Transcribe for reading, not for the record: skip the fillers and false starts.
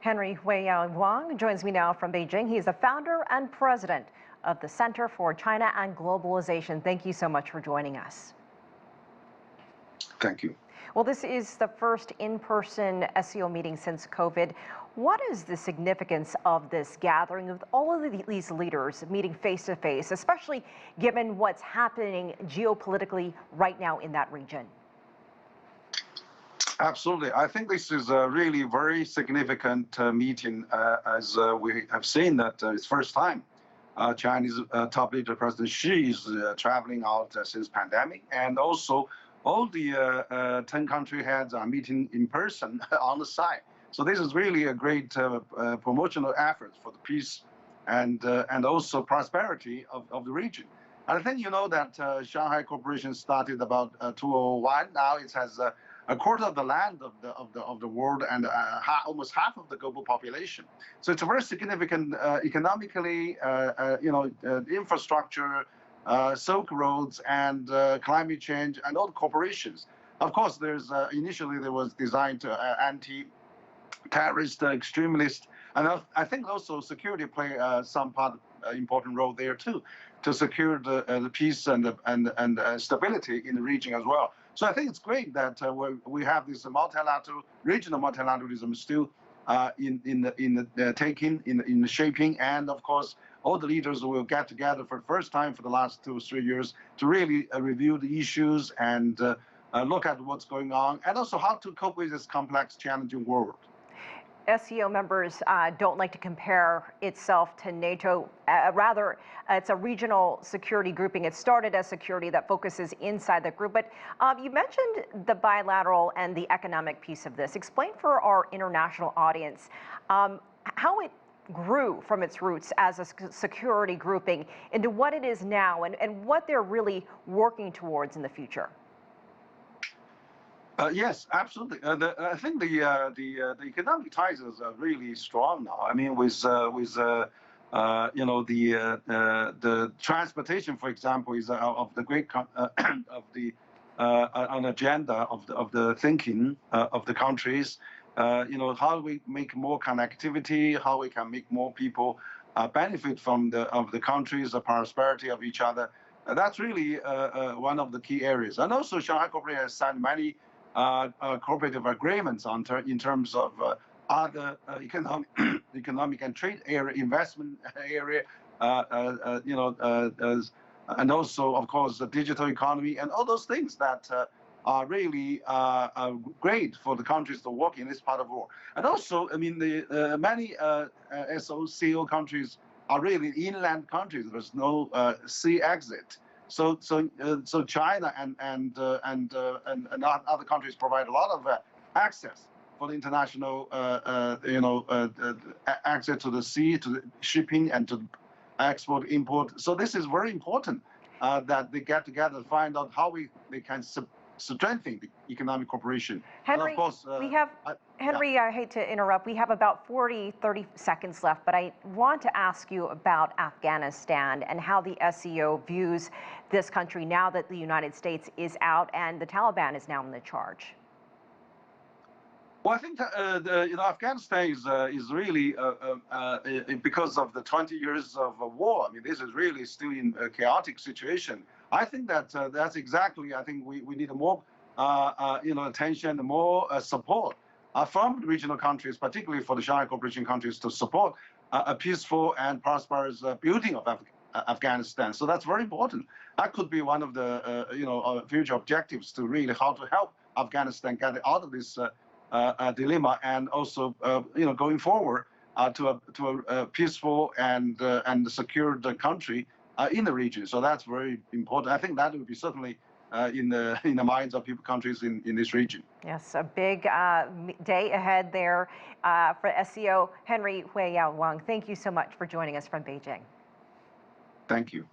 Henry Huiyao Wang joins me now from Beijing. He's the founder and president of the Center for China and Globalization. Thank you so much for joining us. Thank you. Well, this is the first in-person SCO meeting since COVID. What is the significance of this gathering with all of these leaders meeting face-to-face, especially given what's happening geopolitically right now in that region? Absolutely. I think this is a really very significant meeting, as we have seen that it's first time Chinese top leader President Xi is traveling out since pandemic, and also all the 10 country heads are meeting in person on the site. So this is really a great promotional effort for the peace and also prosperity of the region. And I think you know that Shanghai Cooperation started about 2001. Now it has a quarter of the land of the world and almost half of the global population. So it's a very significant economically, infrastructure, Silk Roads, and climate change, and all the corporations. Of course, there's initially there was designed to anti-terrorist, extremist, and I think also security play some part important role there too, to secure the peace and stability in the region as well. So I think it's great that we have this regional multilateralism still in the shaping, and of course all the leaders will get together for the first time for the last 2 or 3 years to really review the issues and look at what's going on, and also how to cope with this complex, challenging world. SCO members don't like to compare itself to NATO. Rather, it's a regional security grouping. It started as security that focuses inside the group. But you mentioned the bilateral and the economic piece of this. Explain for our international audience how it grew from its roots as a security grouping into what it is now and what they're really working towards in the future. Yes, absolutely. I think the economic ties are really strong now. I mean, with the transportation, for example, is of the great an agenda of the thinking of the countries. How we make more connectivity, how we can make more people benefit from the countries, the prosperity of each other. That's really one of the key areas. And also, Shanghai Cooperation has signed many cooperative agreements in terms of other economic and trade area, investment area, and also, of course, the digital economy and all those things that are really great for the countries to work in this part of the world. And also, I mean, the many SCO countries are really inland countries. There's no sea exit. So China and other countries provide a lot of access for the international, access to the sea, to the shipping, and to export, import. So this is very important that they get together and find out how they can strengthen the economic cooperation. Henry, and of course, Henry, I hate to interrupt. We have about 30 seconds left, but I want to ask you about Afghanistan and how the SCO views this country now that the United States is out and the Taliban is now in the charge. Well, I think Afghanistan is really because of the 20 years of war. I mean, this is really still in a chaotic situation. I think that that's exactly. I think we need more attention, more support from regional countries, particularly for the Shanghai Cooperation countries, to support a peaceful and prosperous building of Afghanistan. So that's very important. That could be one of the future objectives, to really how to help Afghanistan get out of this dilemma, and also going forward to a peaceful and secured country in the region. So that's very important. I think that would be certainly in the minds of countries in this region. Yes, a big day ahead there for SCO. Henry Huiyao Wang, thank you so much for joining us from Beijing. Thank you.